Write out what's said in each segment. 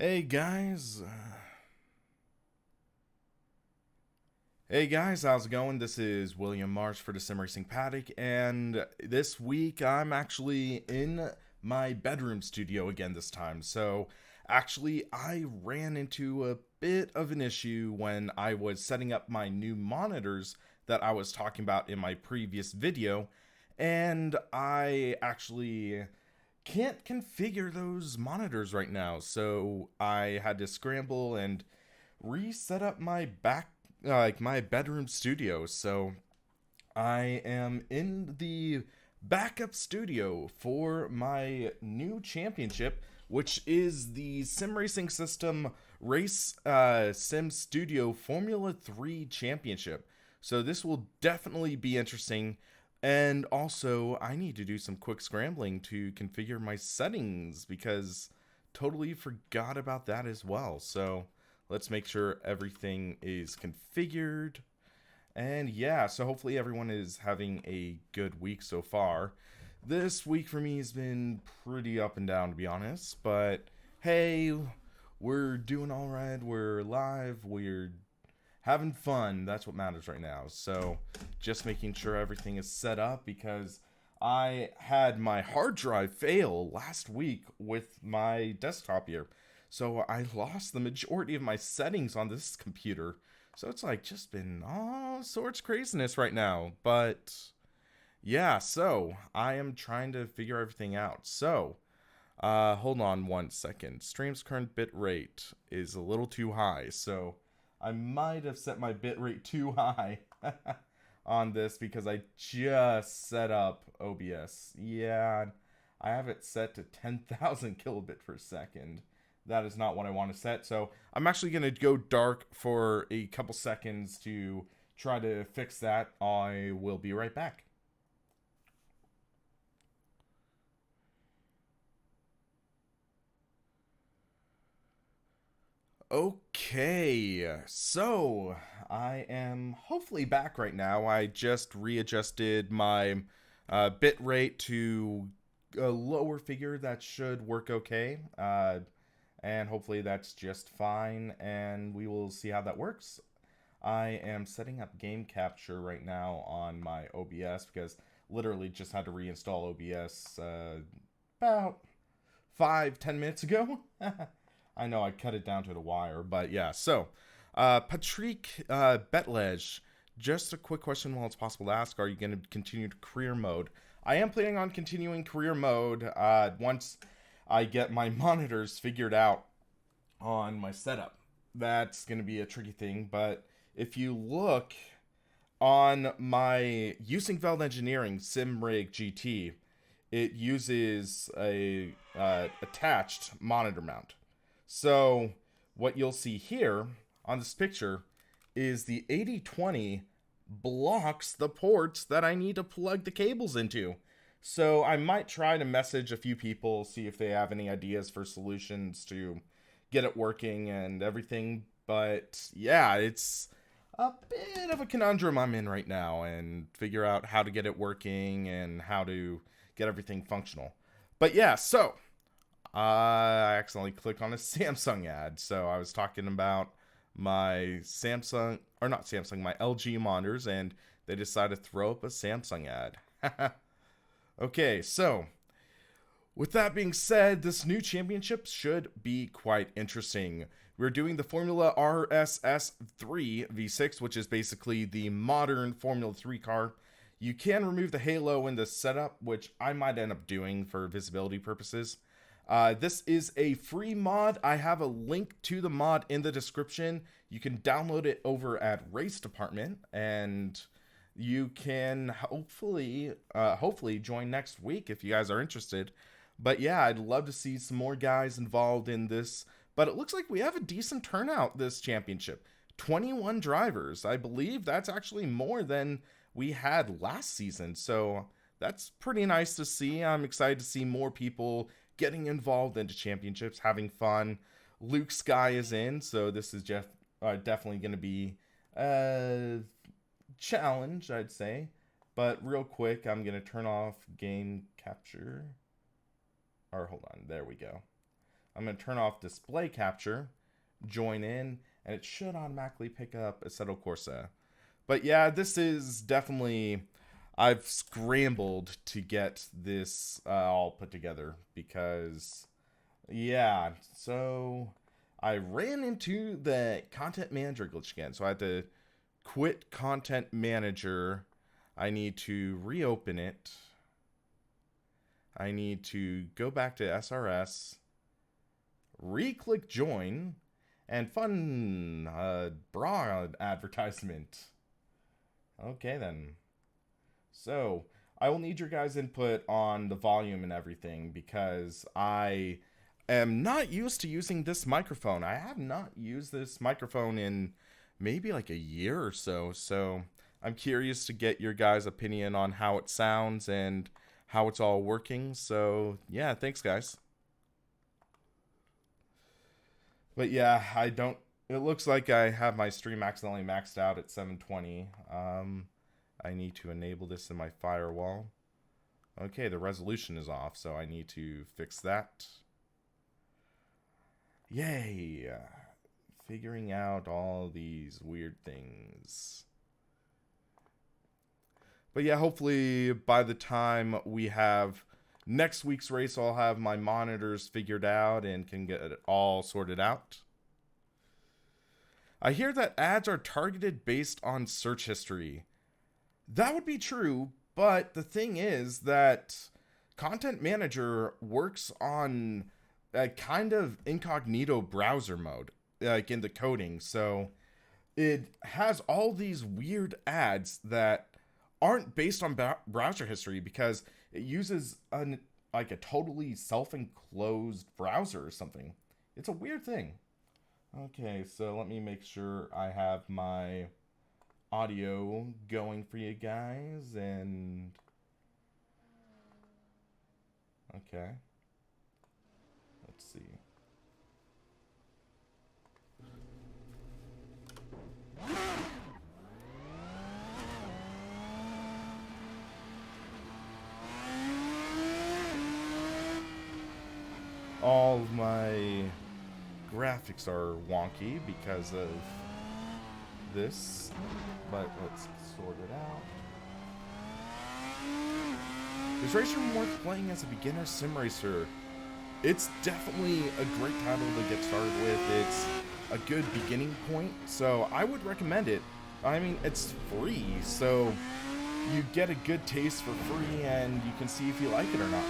Hey guys, how's it going? This is William Marsh for the SimRacingPaddock, and this week I'm actually in my bedroom studio again this time. So, actually, I ran into a bit of an issue when I was setting up my new monitors that I was talking about in my previous video, and I actually can't configure those monitors right now. So, I had to scramble and reset up my my bedroom studio. So I am in the backup studio for my new championship, which is the Sim Racing System Race Sim Studio Formula 3 Championship. So this will definitely be interesting. And also, I need to do some quick scrambling to configure my settings because totally forgot about that as well. So let's make sure everything is configured. And yeah, so hopefully everyone is having a good week so far. This week for me has been pretty up and down, to be honest. But hey, we're doing all right. We're live. We're having fun. That's what matters right now. So just making sure everything is set up because I had my hard drive fail last week with my desktop here. So I lost the majority of my settings on this computer. So it's like just been all sorts of craziness right now. But yeah, so I am trying to figure everything out. So hold on one second. Stream's current bit rate is a little too high. So I might have set my bit rate too high on this because I just set up OBS. Yeah, I have it set to 10,000 kilobit per second. That is not what I want to set. So I'm actually going to go dark for a couple seconds to try to fix that. I will be right back. Okay, so I am hopefully back right now. I just readjusted my bit rate to a lower figure that should work okay. And hopefully that's just fine, and we will see how that works. I am setting up game capture right now on my OBS because literally just had to reinstall OBS about 5-10 minutes ago. I know I cut it down to the wire, but yeah. So, Patrick Betlej, just a quick question while it's possible to ask: are you going to continue to career mode? I am planning on continuing career mode once I get my monitors figured out on my setup. That's going to be a tricky thing, but if you look on my using Veld Engineering SimRig GT, it uses a attached monitor mount. So what you'll see here on this picture is the 8020 blocks the ports that I need to plug the cables into. So I might try to message a few people, see if they have any ideas for solutions to get it working and everything. But yeah, it's a bit of a conundrum I'm in right now and figure out how to get it working and how to get everything functional. But yeah, so I accidentally clicked on a Samsung ad. So I was talking about my Samsung, or not Samsung, my LG monitors, and they decided to throw up a Samsung ad. Okay, so with that being said, this new championship should be quite interesting. We're doing the Formula RSS 3 V6, which is basically the modern Formula 3 car. You can remove the halo in the setup, which I might end up doing for visibility purposes. This is a free mod. I have a link to the mod in the description. You can download it over at Race Department, and you can hopefully join next week if you guys are interested. But yeah, I'd love to see some more guys involved in this. But it looks like we have a decent turnout this championship. 21 drivers. I believe that's actually more than we had last season. So that's pretty nice to see. I'm excited to see more people getting involved into championships, having fun. Luke Sky is in, so this is definitely going to be a challenge, I'd say. But real quick, I'm going to turn off game capture. Or hold on, there we go. I'm going to turn off display capture, join in, and it should automatically pick up Assetto Corsa. But yeah, this is definitely... I've scrambled to get this all put together because... Yeah, so I ran into the content manager glitch again. So I had to quit content manager. I need to reopen it. I need to go back to SRS, re-click join, and fun bra advertisement. Okay then. So I will need your guys' input on the volume and everything because I am not used to using this microphone. I have not used this microphone in maybe like a year or so. So I'm curious to get your guys' opinion on how it sounds and how it's all working. So yeah, thanks guys. But yeah, it looks like I have my stream accidentally maxed out at 720. I need to enable this in my firewall. Okay, the resolution is off, so I need to fix that. Yay! Figuring out all these weird things. But yeah, hopefully by the time we have next week's race, I'll have my monitors figured out and can get it all sorted out. I hear that ads are targeted based on search history. That would be true, but the thing is that Content Manager works on a kind of incognito browser mode, like in the coding. So it has all these weird ads that aren't based on browser history because it uses a totally self-enclosed browser or something. It's a weird thing. Okay, so let me make sure I have my audio going for you guys, and okay, let's see. All of my graphics are wonky because of this, but let's sort it out. Is Racer worth playing as a beginner sim racer? It's definitely a great title to get started with. It's a good beginning point, so I would recommend it. I mean, it's free, so you get a good taste for free and you can see if you like it or not.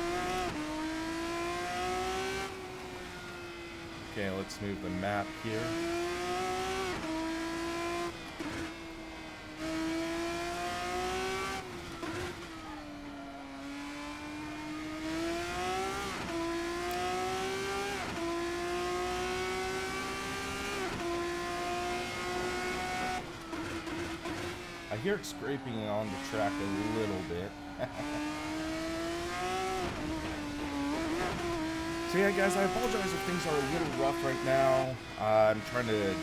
Okay, let's move the map here. I hear it scraping on the track a little bit. So yeah, guys, I apologize if things are a little rough right now. I'm trying to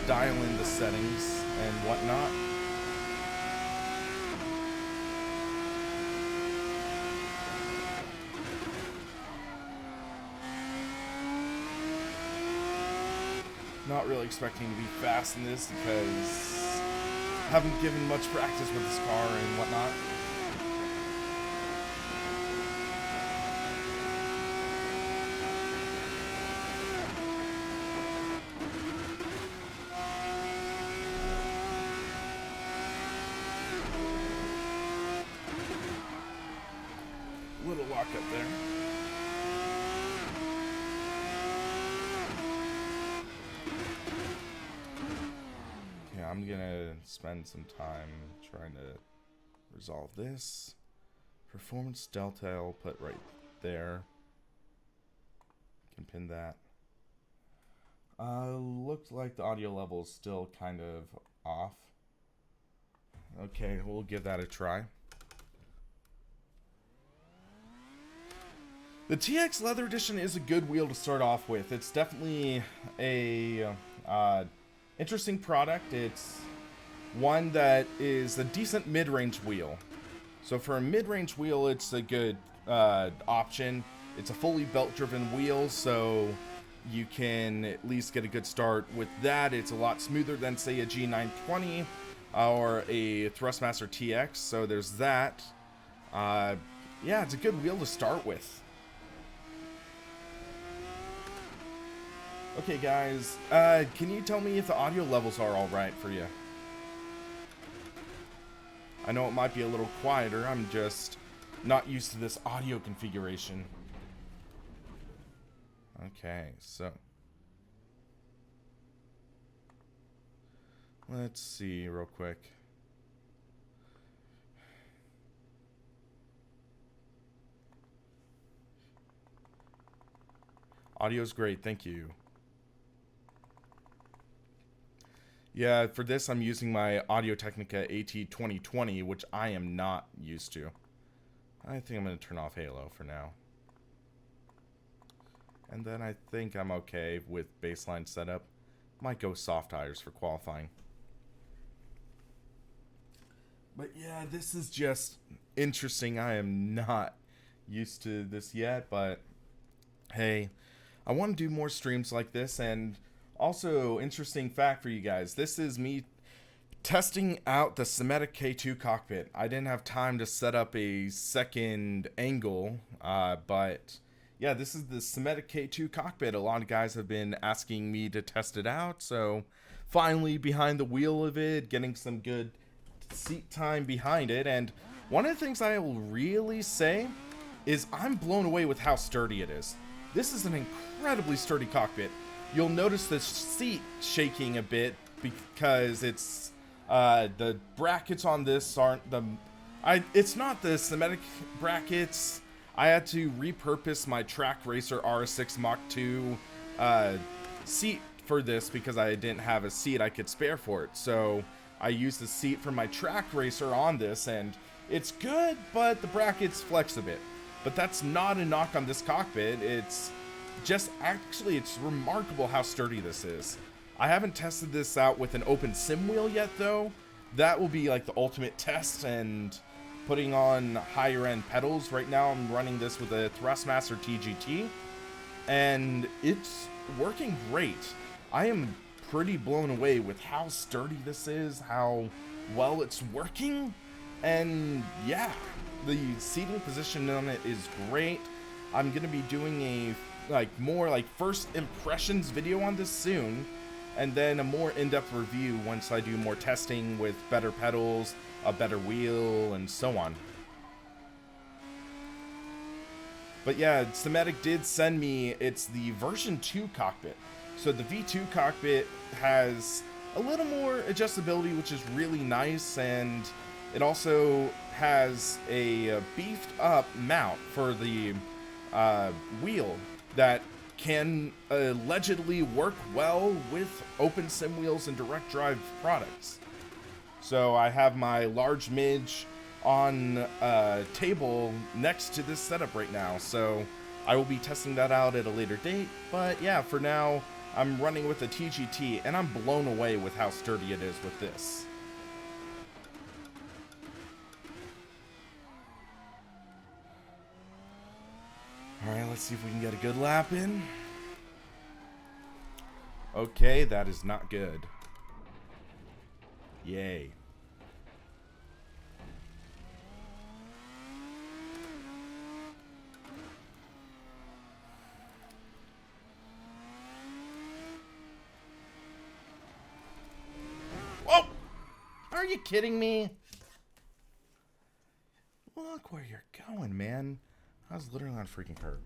dial in the settings and whatnot. Not really expecting to be fast in this because I haven't given much practice with this car and whatnot. Little lock up there. Okay, I'm gonna spend some time trying to resolve this. Performance delta I'll put right there. Can pin that. Looks like the audio level is still kind of off. Okay, we'll give that a try. The TX Leather Edition is a good wheel to start off with. It's definitely a interesting product. It's one that is a decent mid-range wheel. So for a mid-range wheel, it's a good option. It's a fully belt-driven wheel, so you can at least get a good start with that. It's a lot smoother than, say, a G920 or a Thrustmaster TX, so there's that. Yeah, it's a good wheel to start with. Okay, guys, can you tell me if the audio levels are alright for you? I know it might be a little quieter, I'm just not used to this audio configuration. Okay, so let's see real quick. Audio's great, thank you. Yeah, for this I'm using my Audio-Technica AT2020, which I am not used to. I think I'm going to turn off Halo for now. And then I think I'm okay with baseline setup. Might go soft tires for qualifying. But yeah, this is just interesting. I am not used to this yet, but hey, I want to do more streams like this. And also, interesting fact for you guys, this is me testing out the SimRacing K2 cockpit. I didn't have time to set up a second angle, but yeah, this is the SimRacing K2 cockpit. A lot of guys have been asking me to test it out, so finally behind the wheel of it, getting some good seat time behind it. And one of the things I will really say is I'm blown away with how sturdy it is. This is an incredibly sturdy cockpit. You'll notice the seat shaking a bit because it's the brackets on this aren't the it's not the SimRacing brackets. I had to repurpose my Track Racer RS6 Mach 2 seat for this because I didn't have a seat I could spare for it. So I used the seat from my Track Racer on this, and it's good, but the brackets flex a bit. But that's not a knock on this cockpit. It's just actually, it's remarkable how sturdy this is. I haven't tested this out with an open sim wheel yet, though. That will be like the ultimate test and putting on higher end pedals. Right now I'm running this with a Thrustmaster TGT, and it's working great. I am pretty blown away with how sturdy this is, how well it's working, and yeah, the seating position on it is great. I'm gonna be doing a more first impressions video on this soon, and then a more in-depth review once I do more testing with better pedals, a better wheel, and so on. But yeah, SimRacing did send me, it's the version 2 cockpit. So the V2 cockpit has a little more adjustability, which is really nice, and it also has a beefed up mount for the wheel that can allegedly work well with open sim wheels and direct drive products. So I have my large midge on a table next to this setup right now, so I will be testing that out at a later date. But yeah, for now I'm running with a TGT, and I'm blown away with how sturdy it is with this. Alright, let's see if we can get a good lap in. Okay, that is not good. Yay. Whoa! Are you kidding me? Look where you're going, man. I was literally on a freaking curb.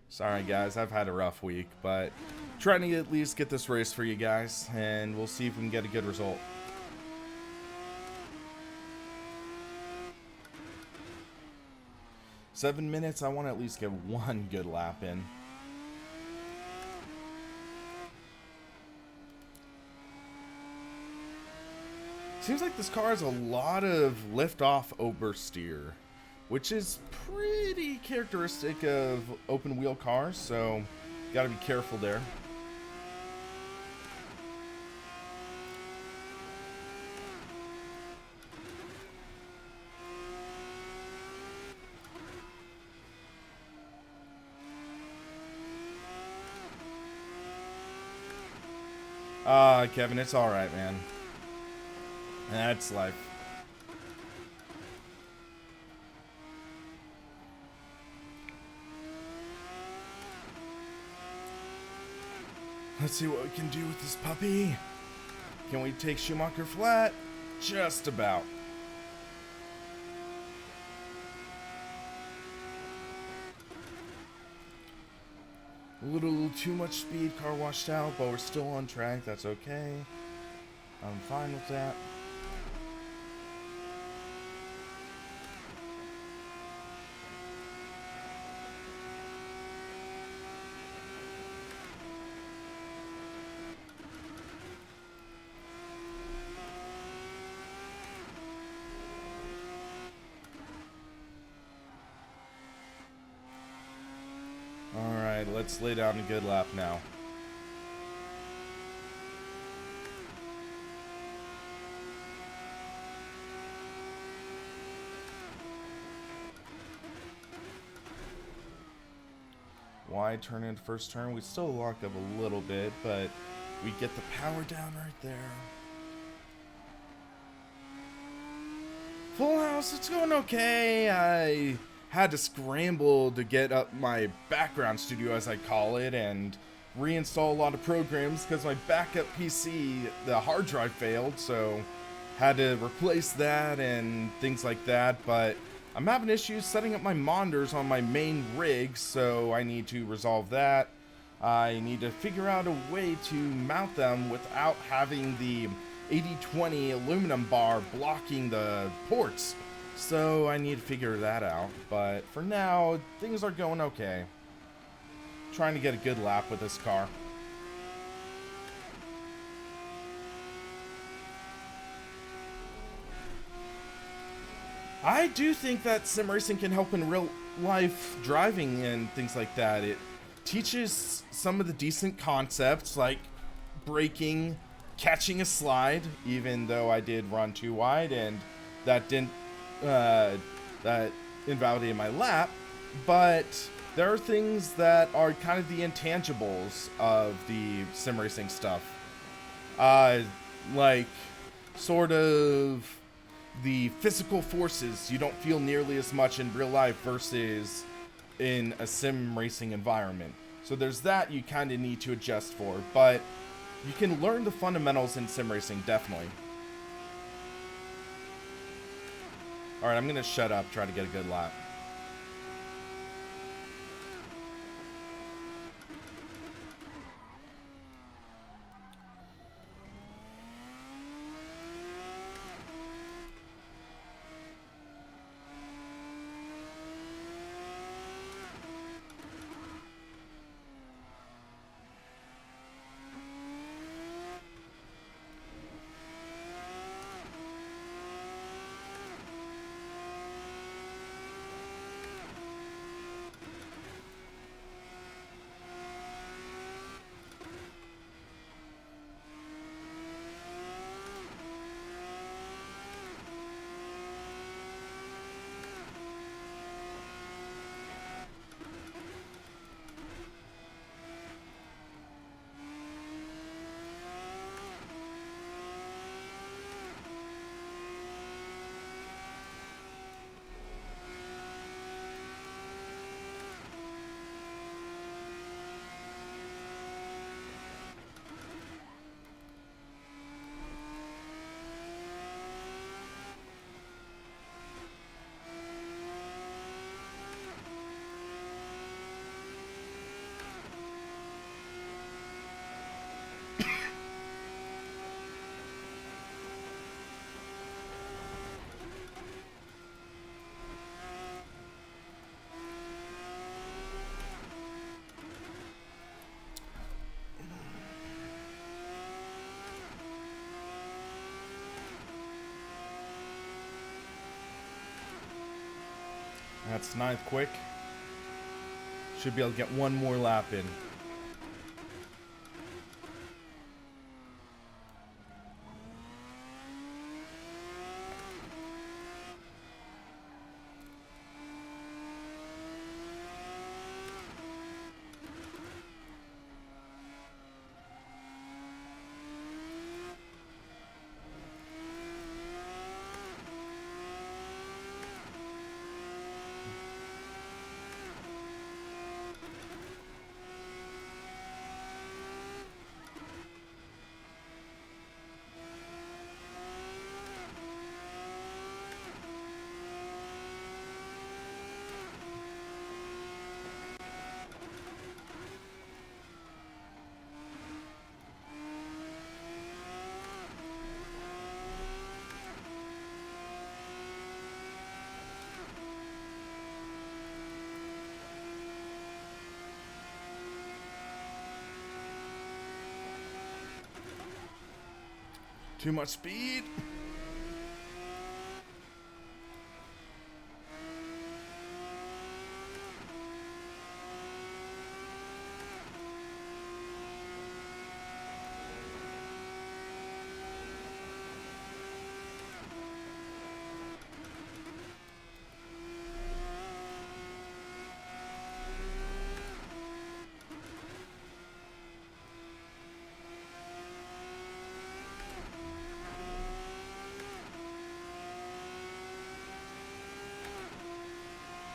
Sorry, guys. I've had a rough week, but trying to at least get this race for you guys, and we'll see if we can get a good result. Seven minutes. I want to at least get one good lap in. Seems like this car has a lot of lift-off oversteer, which is pretty characteristic of open wheel cars, so gotta be careful there. Kevin, it's alright, man. That's life. Let's see what we can do with this puppy. Can we take Schumacher flat? Just about. A little too much speed, car washed out, but we're still on track. That's okay. I'm fine with that. Alright, let's lay down a good lap now. Wide turn into first turn. We still lock up a little bit, but we get the power down right there. Full house, it's going okay. I had to scramble to get up my background studio, as I call it, and reinstall a lot of programs because my backup PC, the hard drive failed, so had to replace that and things like that. But I'm having issues setting up my monitors on my main rig, so I need to resolve that. I need to figure out a way to mount them without having the 80/20 aluminum bar blocking the ports. So I need to figure that out. But for now, things are going okay. Trying to get a good lap with this car. I do think that sim racing can help in real life driving and things like that. It teaches some of the decent concepts like braking, catching a slide, even though I did run too wide and that didn't that invalidated my lap. But there are things that are kind of the intangibles of the sim racing stuff, like sort of the physical forces you don't feel nearly as much in real life versus in a sim racing environment. So there's that you kind of need to adjust for, but you can learn the fundamentals in sim racing, definitely. Alright, I'm gonna shut up, try to get a good lap. That's ninth quick. Should be able to get one more lap in. Too much speed.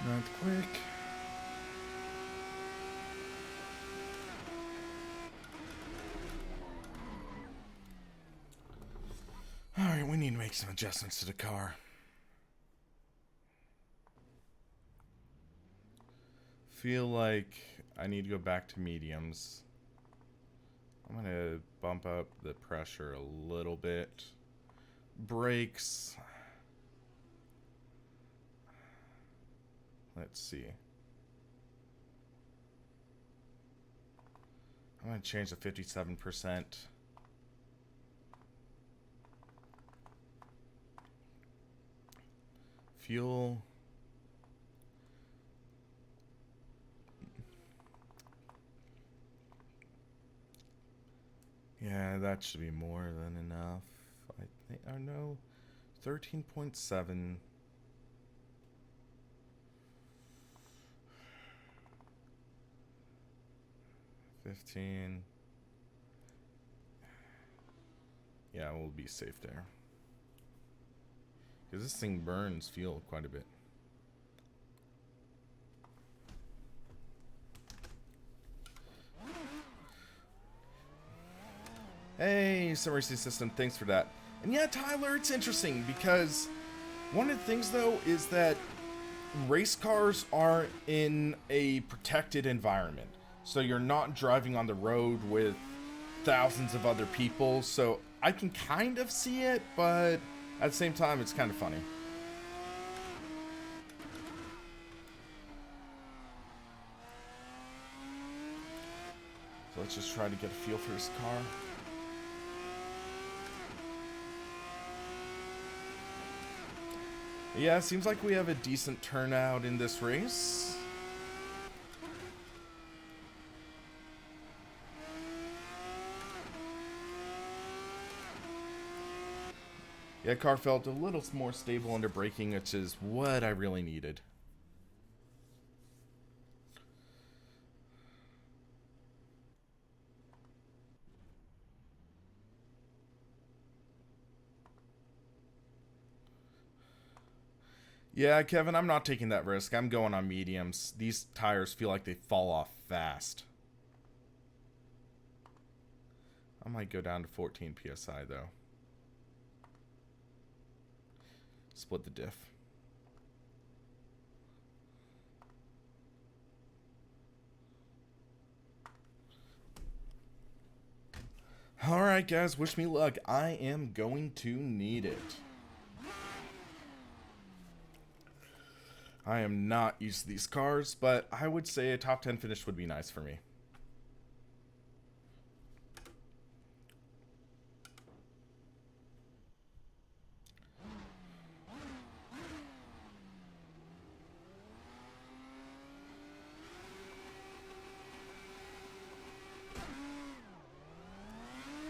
Not quick. Alright, we need to make some adjustments to the car. Feel like I need to go back to mediums. I'm gonna bump up the pressure a little bit. Brakes. Let's see. I'm gonna change to 57%. Fuel. Yeah, that should be more than enough. I think, I know, 13.7. 15. Yeah, we'll be safe there. Because this thing burns fuel quite a bit. Hey, SimRacing System, thanks for that. And yeah, Tyler, it's interesting because one of the things, though, is that race cars are in a protected environment. So you're not driving on the road with thousands of other people. So I can kind of see it, but at the same time, it's kind of funny. So let's just try to get a feel for this car. Yeah, it seems like we have a decent turnout in this race. Yeah, car felt a little more stable under braking, which is what I really needed. Yeah, Kevin, I'm not taking that risk. I'm going on mediums. These tires feel like they fall off fast. I might go down to 14 PSI, though. Split the diff. Alright, guys, wish me luck. I am going to need it. I am not used to these cars, but I would say a top 10 finish would be nice for me.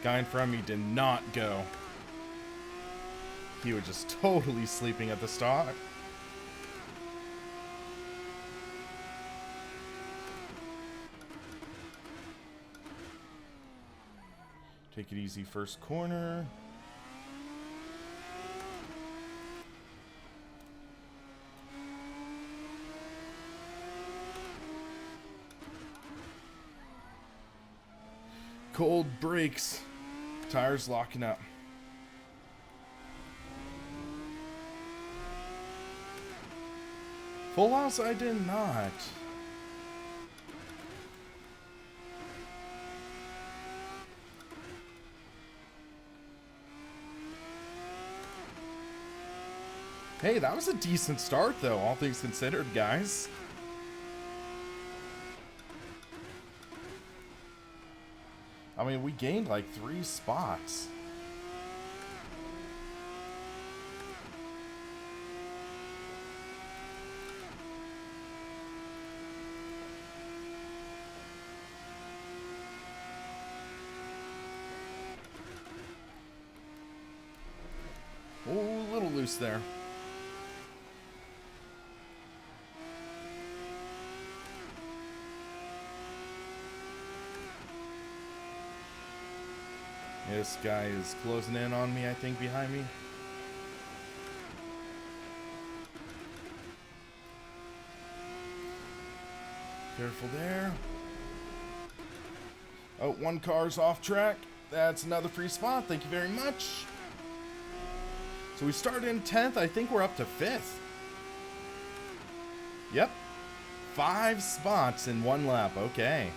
Guy in front of me did not go. He was just totally sleeping at the start. Take it easy first corner. Cold brakes. Tires locking up. Full house, I did not. Hey, that was a decent start, though, all things considered, guys. I mean, we gained like 3 spots. boost there. This guy is closing in on me, I think, behind me. Careful there. Oh, one car's off track. That's another free spot. Thank you very much. So we started in 10th. I think we're up to 5th. Yep. 5 spots in 1 lap. Okay.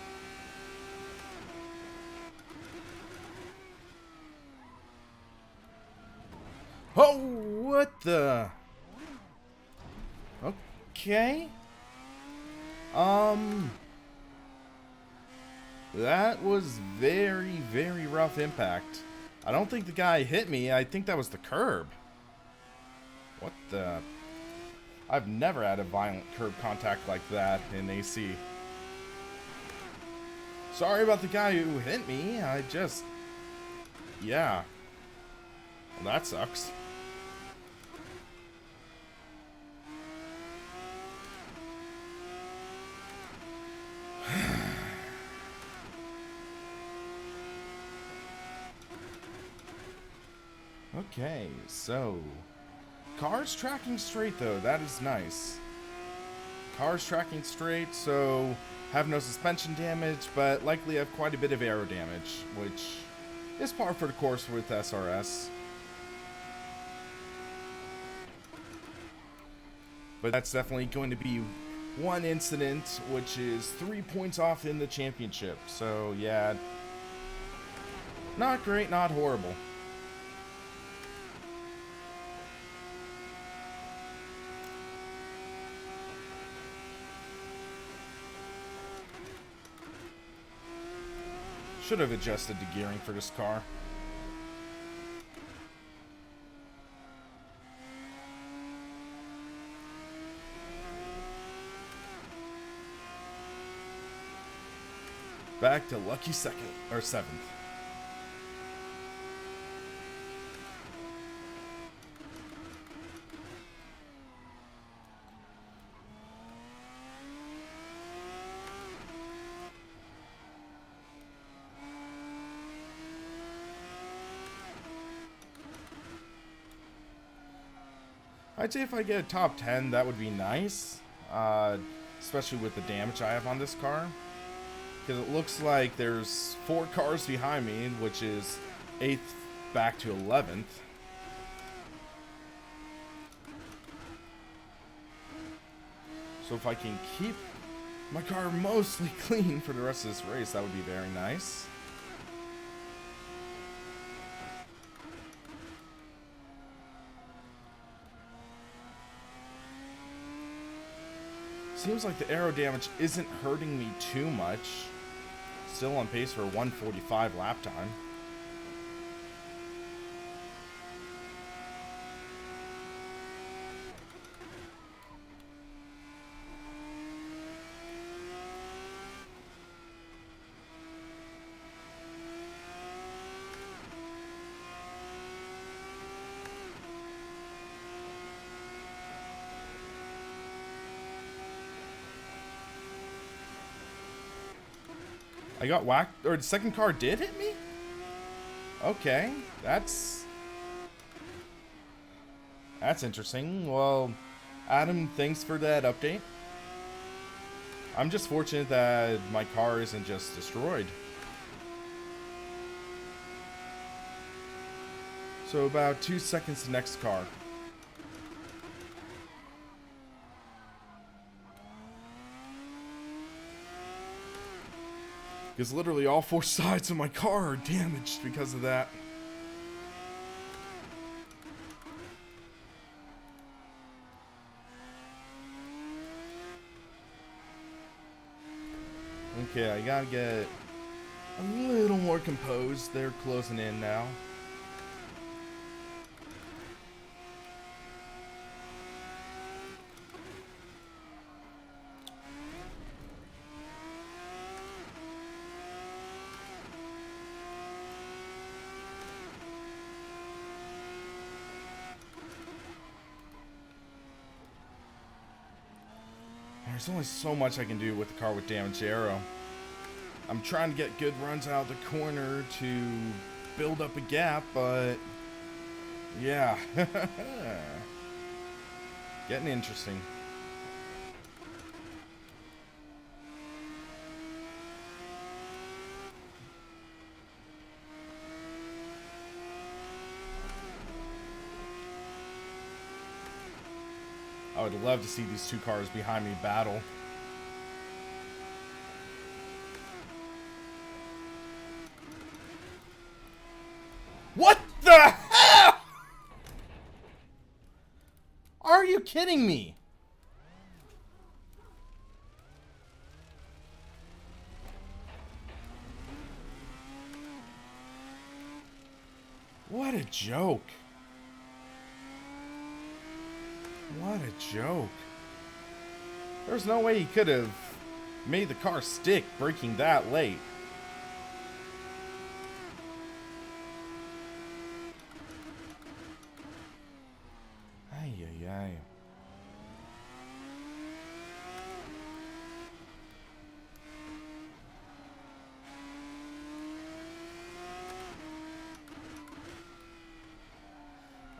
Oh, what the? Okay. That was very, very rough impact. I don't think the guy hit me. I think that was the curb. What the? I've never had a violent curb contact like that in AC. Sorry about the guy who hit me. I just... Yeah. Well, that sucks. Okay, so car's tracking straight though, that is nice. Car's tracking straight, so have no suspension damage, but likely have quite a bit of aero damage, which is par for the course with SRS. But that's definitely going to be one incident, which is 3 points off in the championship. So yeah, not great, not horrible. Should have adjusted the gearing for this car. Back to lucky second or 7th. I'd say if I get a top 10, that would be nice, especially with the damage I have on this car. Because it looks like there's 4 cars behind me, which is 8th back to 11th. So if I can keep my car mostly clean for the rest of this race, that would be very nice. Seems like the aero damage isn't hurting me too much. Still on pace for 1:45 lap time. I got whacked, or the second car did hit me? Okay, that's interesting. Well, Adam, thanks for that update. I'm just fortunate that my car isn't just destroyed. So about 2 seconds to next car. Because literally all 4 sides of my car are damaged because of that. Okay, I gotta get a little more composed. They're closing in now. there's only so much I can do with the car with damaged aero. I'm trying to get good runs out of the corner to build up a gap, but yeah. Getting interesting. I would love to see these two cars behind me battle. What the hell? Are you kidding me? What a joke. What a joke. There's no way he could have made the car stick braking that late. Ay, ay, ay.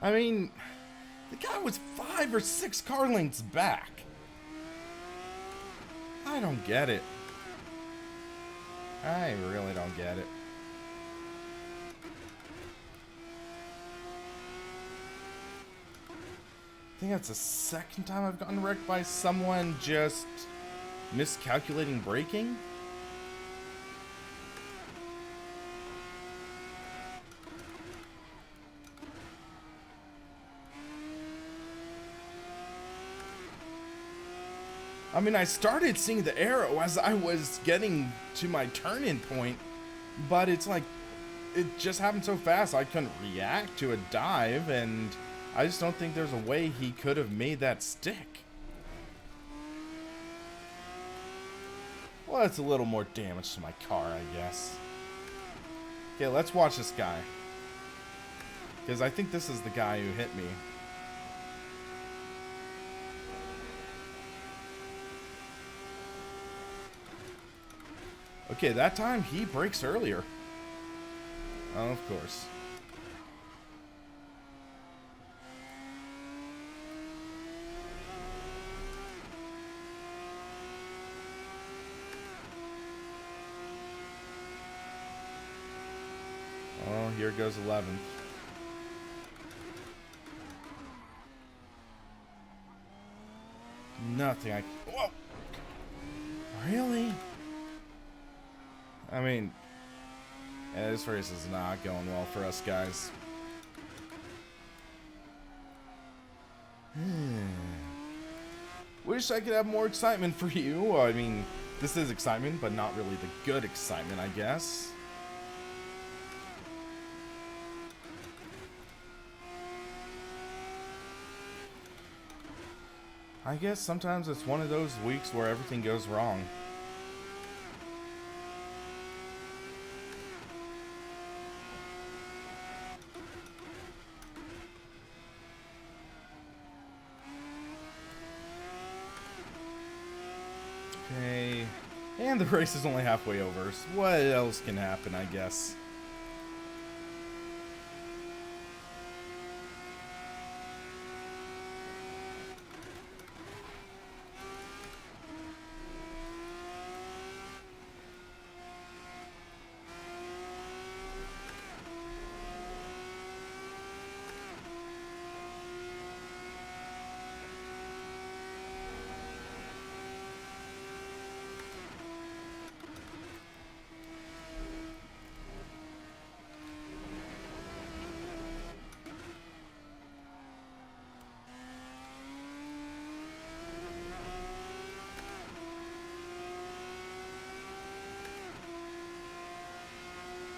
I mean, the guy was 5 or 6 car lengths back. I don't get it. I really don't get it. I think that's the second time I've gotten wrecked by someone just miscalculating braking. I mean, I started seeing the arrow as I was getting to my turn-in point, but it's like, it just happened so fast I couldn't react to a dive, and I just don't think there's a way he could have made that stick. Well, that's a little more damage to my car, I guess. Okay, let's watch this guy. Because I think this is the guy who hit me. Okay, that time he brakes earlier. Oh, of course. Oh, here goes 11th. Nothing I... Whoa! Really? I mean, yeah, this race is not going well for us guys. Wish I could have more excitement for you. I mean, this is excitement, but not really the good excitement, I guess. I guess sometimes it's one of those weeks where everything goes wrong. Okay, and the race is only halfway over, so what else can happen, I guess?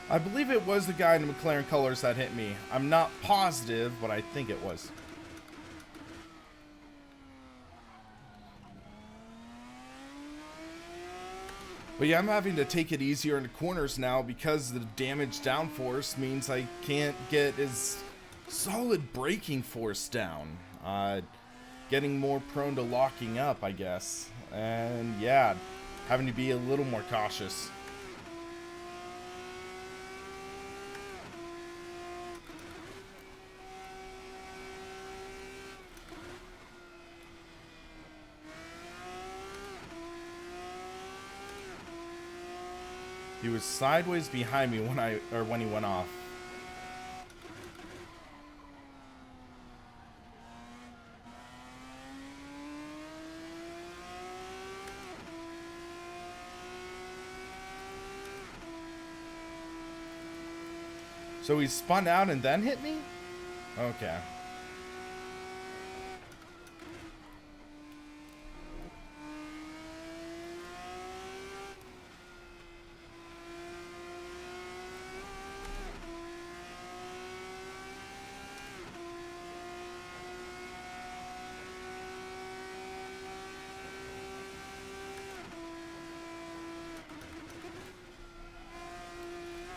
I believe it was the guy in the McLaren colors that hit me. I'm not positive, but I think it was. But yeah, I'm having to take it easier in the corners now because the damage downforce means I can't get as solid braking force down. getting more prone to locking up, I guess. And yeah, having to be a little more cautious. He was sideways behind me when he went off. So he spun out and then hit me? Okay.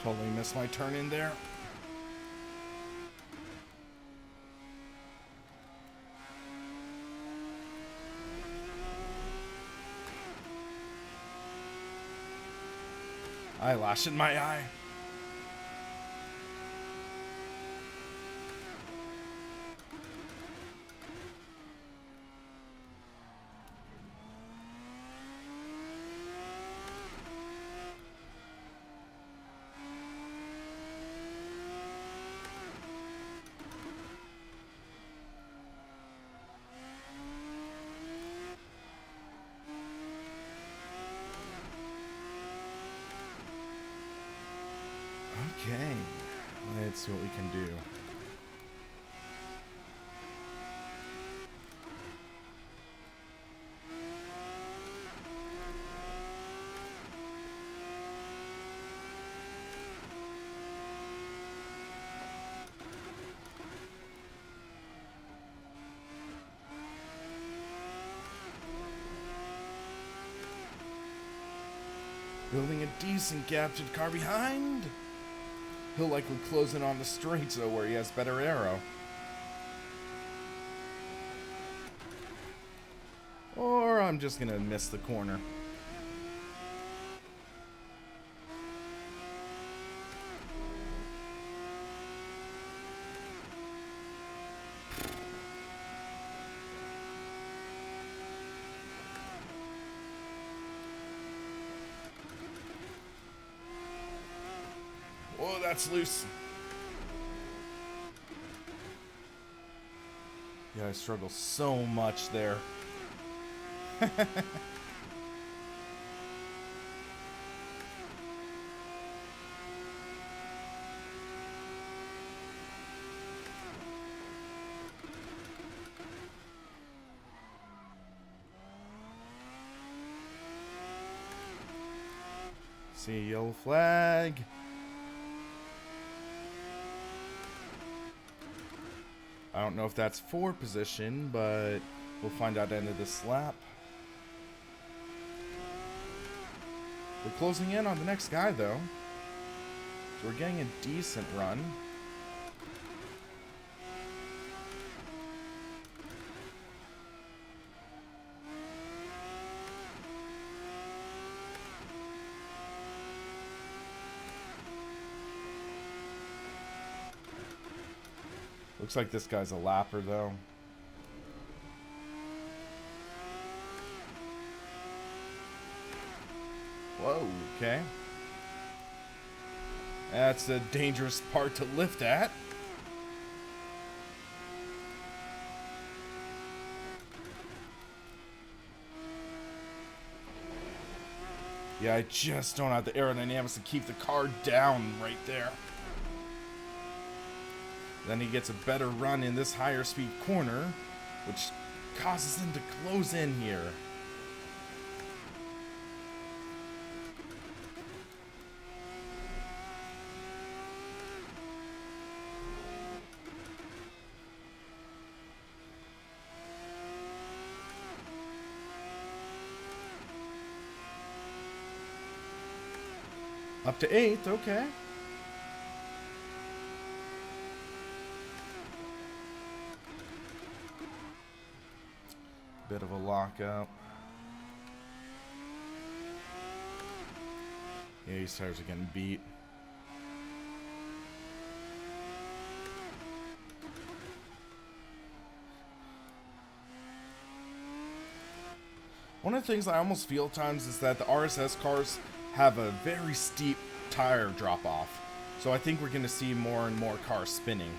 Totally missed my turn in there. Eyelash in my eye. Okay, let's see what we can do. Building a decent gap to the car behind. He'll likely close in on the straights though, where he has better aero. Or I'm just gonna miss the corner. Whoa, that's loose. Yeah, I struggle so much there. See, yellow flag. I don't know if that's for position, but we'll find out at the end of this lap. We're closing in on the next guy, though. So we're getting a decent run. Looks like this guy's a lapper, though. Whoa, okay. That's a dangerous part to lift at. Yeah, I just don't have the aerodynamics to keep the car down right there. Then he gets a better run in this higher speed corner, which causes him to close in here. Up to 8th, okay. Bit of a lockout. Yeah, these tires are getting beat. One of the things I almost feel at times is that the RSS cars have a very steep tire drop off. So I think we're going to see more and more cars spinning.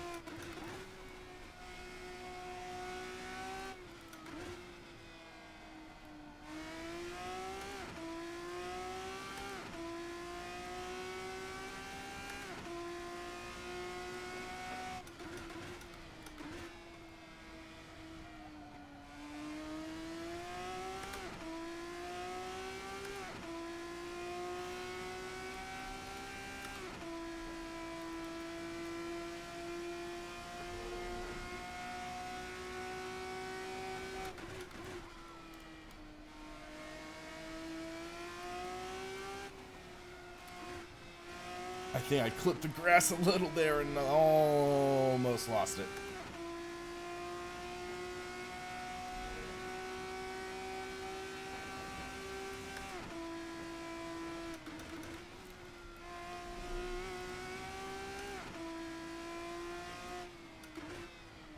I think I clipped the grass a little there and almost lost it.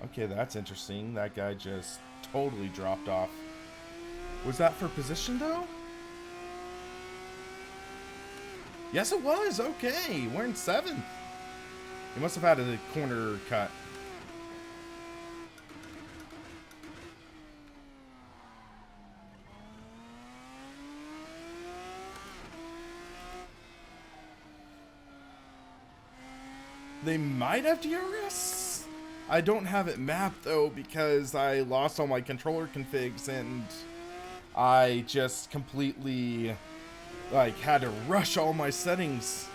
Okay, that's interesting. That guy just totally dropped off. Was that for position, though? Yes, it was. Okay, we're in 7th. He must have had a corner cut. They might have DRS. I don't have it mapped, though, because I lost all my controller configs and I just completely, like, had to rush all my settings.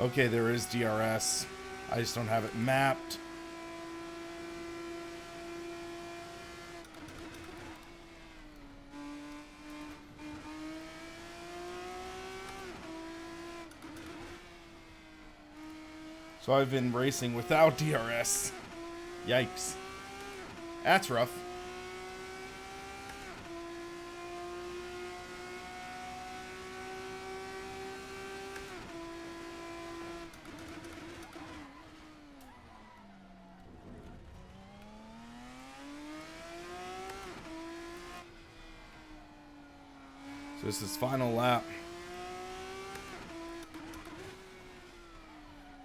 Okay, there is DRS. I just don't have it mapped. So I've been racing without DRS. Yikes. That's rough. So this is final lap.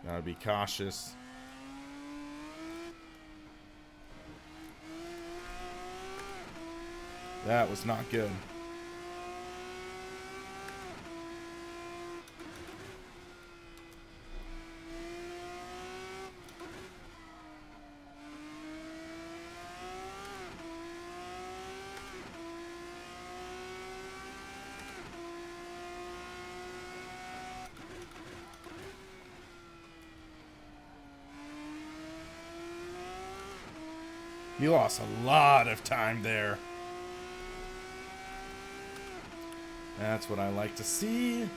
Gotta be cautious. That was not good. You lost a lot of time there. That's what I like to see.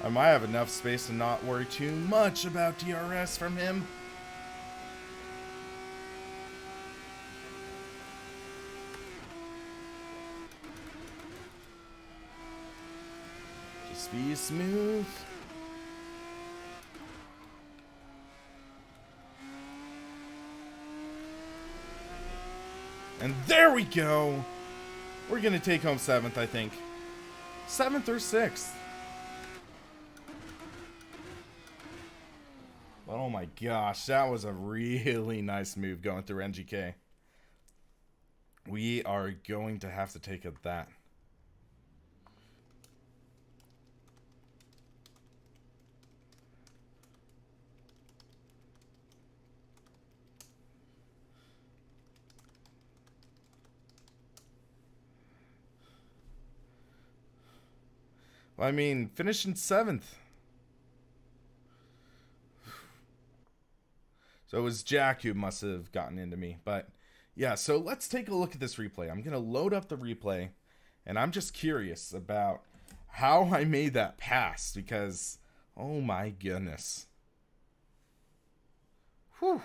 I might have enough space to not worry too much about DRS from him. Just be smooth. And there we go. We're going to take home 7th, I think. 7th or 6th. Oh my gosh, that was a really nice move going through NGK. We are going to have to take that. I mean, finishing 7th. So it was Jack who must have gotten into me. But yeah, so let's take a look at this replay. I'm going to load up the replay. And I'm just curious about how I made that pass. Because, oh my goodness. Whew.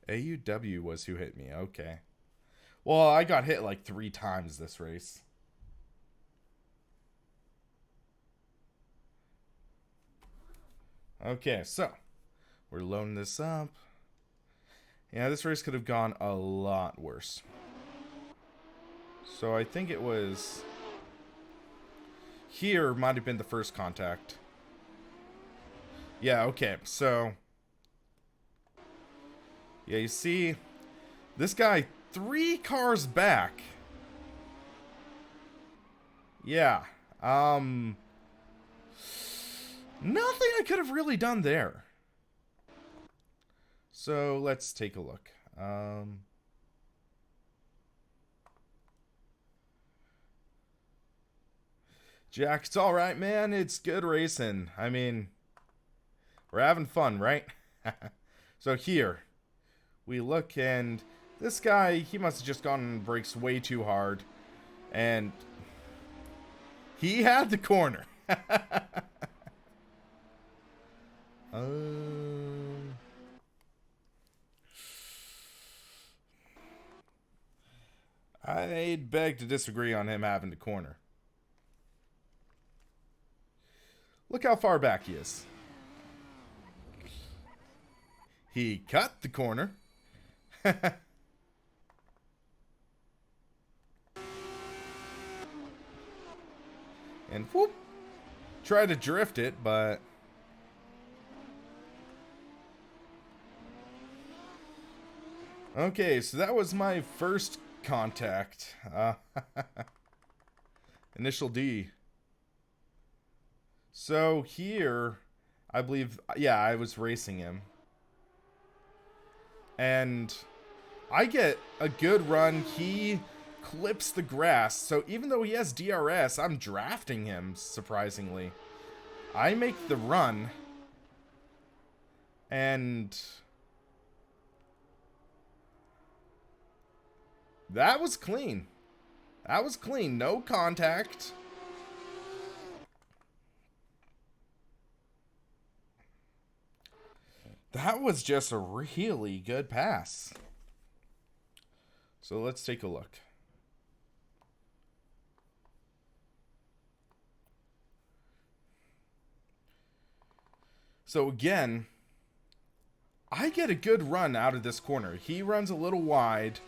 AUW was who hit me. Okay. Well, I got hit like 3 times this race. Okay, so we're loading this up. Yeah, this race could have gone a lot worse. So I think it was here might have been the first contact. Yeah, okay, so yeah, you see this guy 3 cars back. Yeah. Nothing I could have really done there. So let's take a look. Jack, it's alright, man. It's good racing. I mean, we're having fun, right? So here, we look and this guy, he must have just gone on brakes way too hard. And he had the corner. I'd beg to disagree on him having the corner. Look how far back he is. He cut the corner. And whoop. Tried to drift it, but okay, so that was my first contact. Initial D. So here, I believe, yeah, I was racing him. And I get a good run. He clips the grass. So even though he has DRS, I'm drafting him, surprisingly. I make the run. And that was clean. That was clean. No contact. That was just a really good pass. So let's take a look. So again, I get a good run out of this corner. He runs a little wide,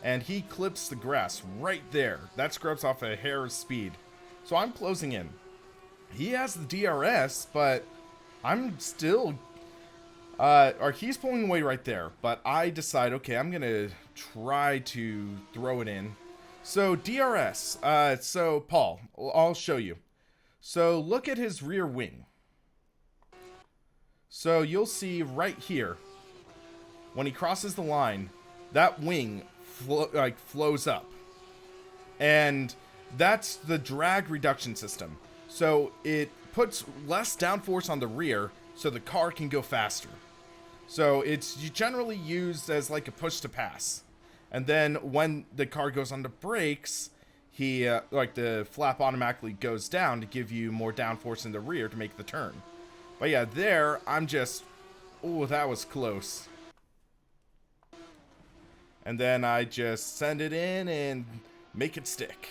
and he clips the grass right there. That scrubs off a hair's speed. So I'm closing in. He has the DRS, but I'm still... or he's pulling away right there. But I decide, okay, I'm going to try to throw it in. So DRS. So Paul, I'll show you. So look at his rear wing. So you'll see right here, when he crosses the line, that wing flows up. And that's the drag reduction system. So it puts less downforce on the rear so the car can go faster. So it's generally used as like a push to pass. And then when the car goes on the brakes, he like the flap automatically goes down to give you more downforce in the rear to make the turn. But yeah, there, I'm just... Oh, that was close. And then I just send it in and make it stick.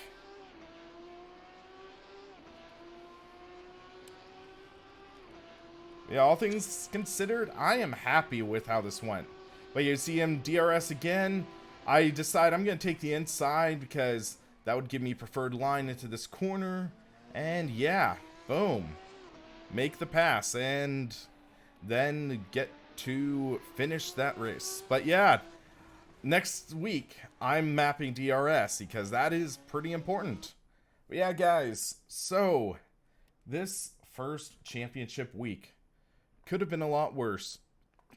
Yeah, all things considered, I am happy with how this went. But you see him DRS again. I decide I'm going to take the inside because that would give me preferred line into this corner. And yeah, boom. Make the pass and then get to finish that race. But yeah, next week I'm mapping DRS because that is pretty important. But yeah, guys, so this first championship week could have been a lot worse,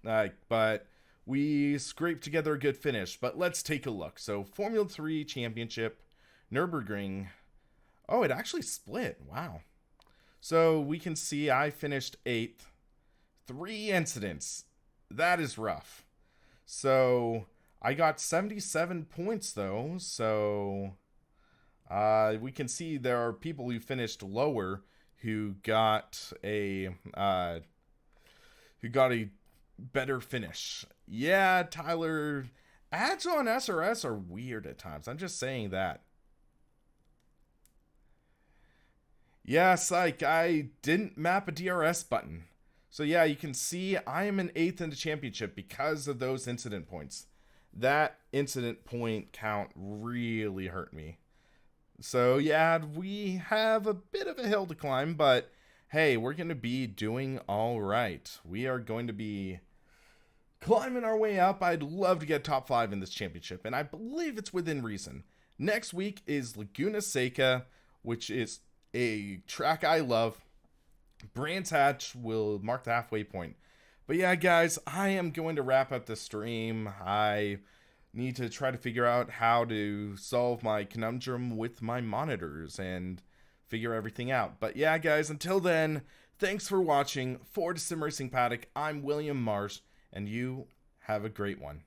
but we scraped together a good finish. But let's take a look. So Formula 3 Championship, Nurburgring. Oh, it actually split. Wow. So we can see I finished 8th. 3 incidents. That is rough. So I got 77 points though. So we can see there are people who finished lower who got a better finish. Yeah, Tyler, ads on SRS are weird at times. I'm just saying that. Yes, like I didn't map a DRS button. So yeah, you can see I am an 8th in the championship because of those incident points. That incident point count really hurt me. So yeah, we have a bit of a hill to climb, but hey, we're going to be doing all right. We are going to be climbing our way up. I'd love to get top 5 in this championship, and I believe it's within reason. Next week is Laguna Seca, which is a track I love. Brands Hatch will mark the halfway point. But yeah, guys, I am going to wrap up the stream. I need to try to figure out how to solve my conundrum with my monitors and figure everything out. But yeah, guys, until then, thanks for watching. For SimRacingPaddock, I'm William Marsh, and you have a great one.